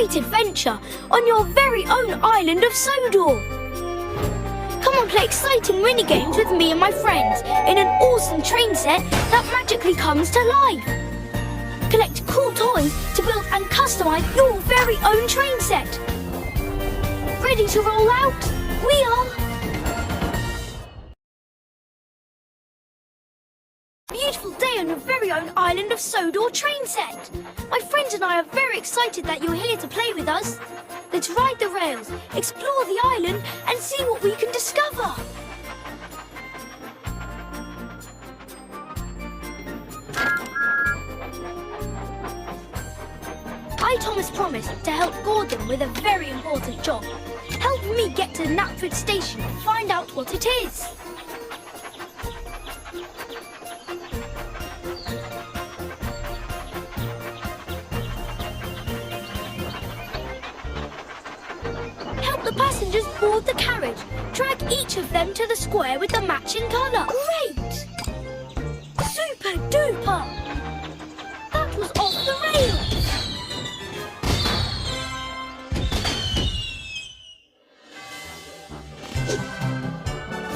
great adventure on your very own island of Sodor. Come and play exciting mini-games with me and my friends in an awesome train set that magically comes to life. Collect cool toys to build and customize your very own train set. Ready to roll out? We are! Beautiful day on your very own island of Sodor train set. My friends and I are very excited that you're here to play with us. Let's ride the rails, explore the island and see what we can discover. I, Thomas, promised to help Gordon with a very important job. Help me get to Knapford Station and find out what it is. Help the passengers board the carriage. Drag each of them to the square with the matching colour. Great! Super duper! That was off the rails!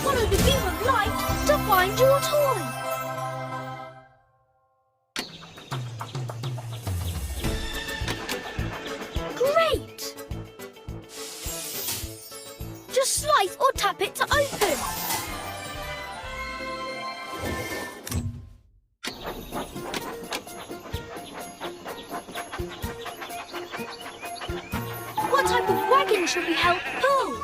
Follow the beam of light to find your toy. Great! Just slice or tap it to open. What type of wagon should we help pull?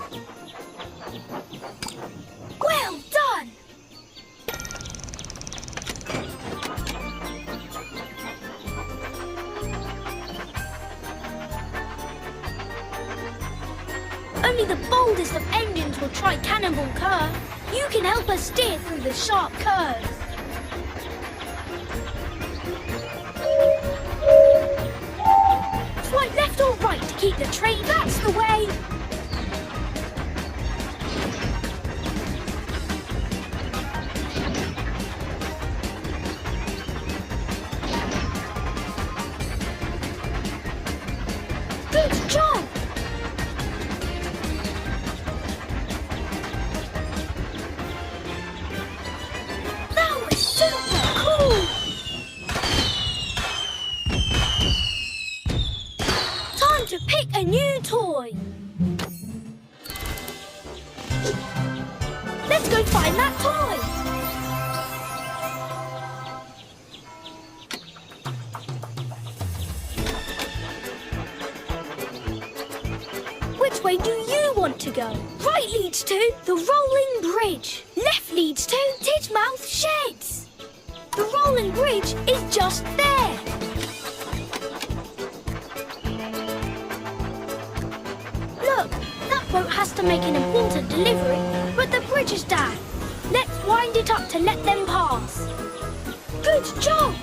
Well done! Only the boldest of engines will try Cannonball Curve. You can help us steer through the sharp curves. Swipe left or right to keep the train. That's the way. Good job! That was super cool! Time to pick a new toy. Let's go find that toy. Which way do you want to go? Right leads to the Rolling Bridge. Left leads to Titmouth Sheds. The Rolling Bridge is just there. Look, that boat has to make an important delivery, but the bridge is down. Let's wind it up to let them pass. Good job!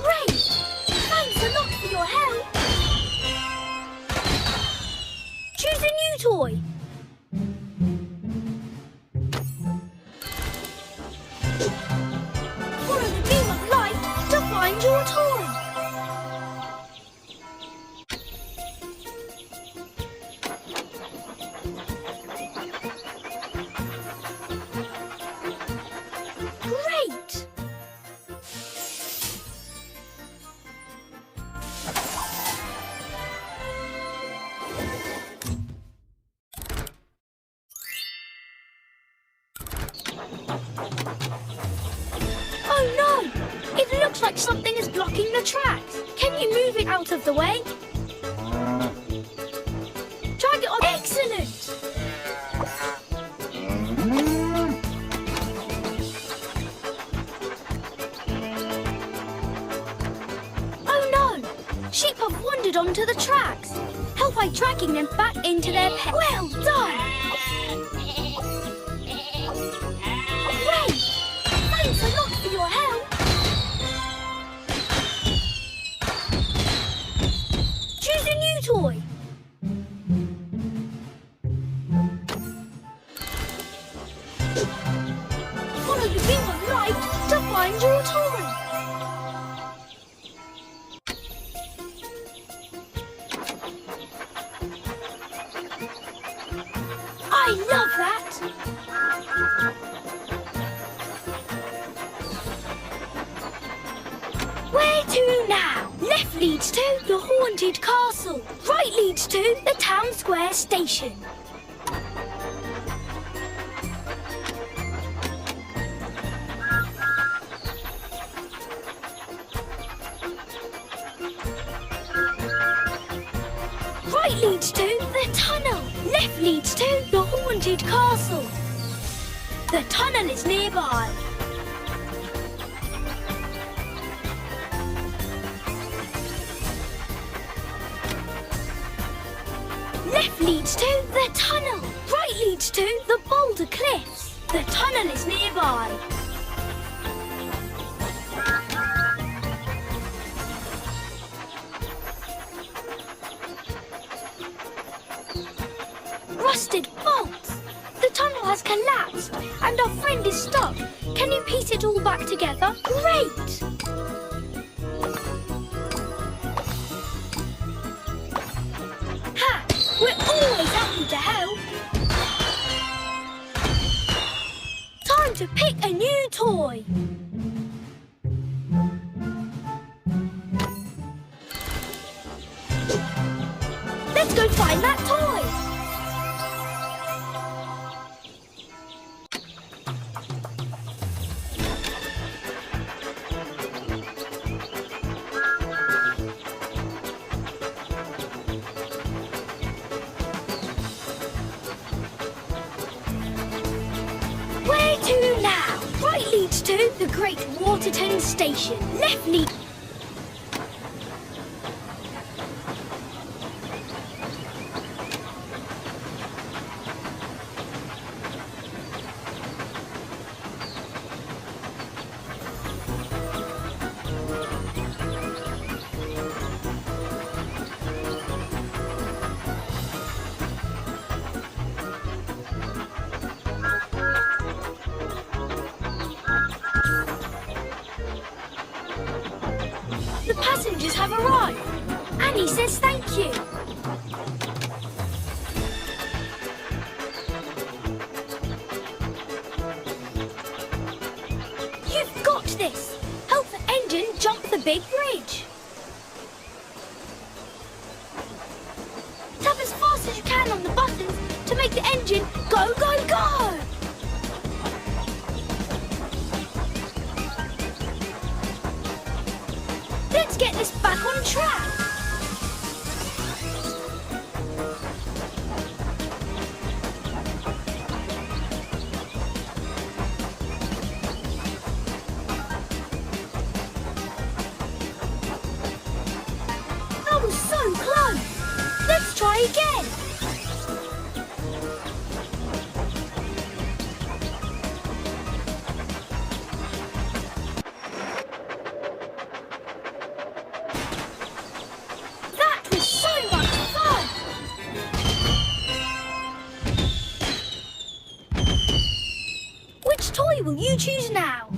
Great! Thanks a lot for your help. Choose a new toy. Follow the beam of light to find your toy. Great! Oh no! It looks like something is blocking the tracks. Can you move it out of the way? Drag it on. Excellent! Oh no! Sheep have wandered onto the tracks. Help by dragging them back into their pen. Well done! Great! Thanks a lot for your help. Choose a new toy. Follow the beam of light to to the haunted castle. Right leads to the town square station. Right leads to the tunnel. Left leads to the haunted castle. The tunnel is nearby. Left leads to the tunnel. Right leads to the boulder cliffs. The tunnel is nearby. Rusted bolts. The tunnel has collapsed and our friend is stuck. Can you piece it all back together? Great! Ha! We're always happy to help. Time to pick a new toy. Let's go find that toy. Where to now? Right leads to the Great Waterton Station. Left leads... The passengers have arrived. Annie says thank you. You've got this. Help the engine jump the big bridge. Tap as fast as you can on the buttons to make the engine go, go, go. Let's get this back on track. That was so close. Let's try again. Which toy will you choose now?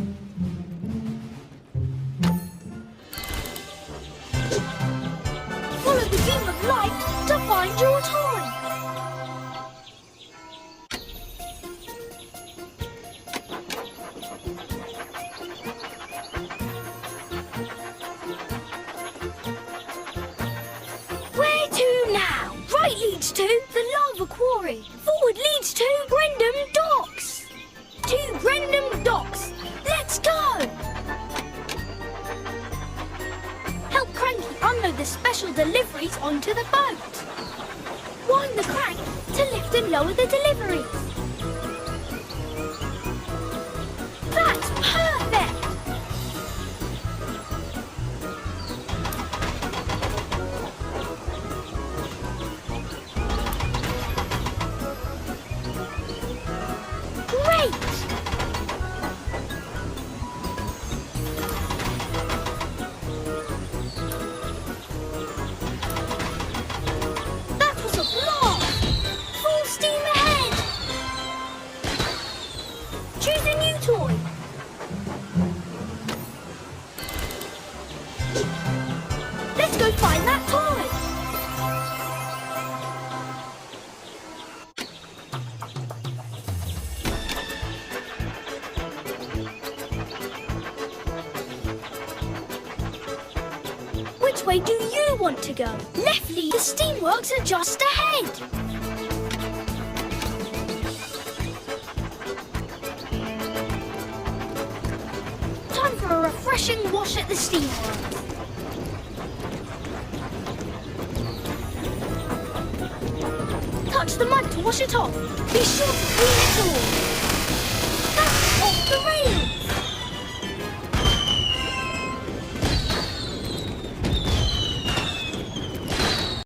Follow the beam of light to find your toy. Where to now? Right leads to the lava quarry. Forward leads to Brendam Docks. To Brendam Docks. Let's go! Help Cranky unload the special deliveries onto the boat. Wind the crank to lift and lower the deliveries. That's perfect! Great! That was a blast! Full steam ahead! Choose a new toy. Let's go find that toy. Which Which way do you want to go? Leftly, the steamworks are just ahead. Time for a refreshing wash at the steamworks. Touch the mud to wash it off. Be sure to clean it all.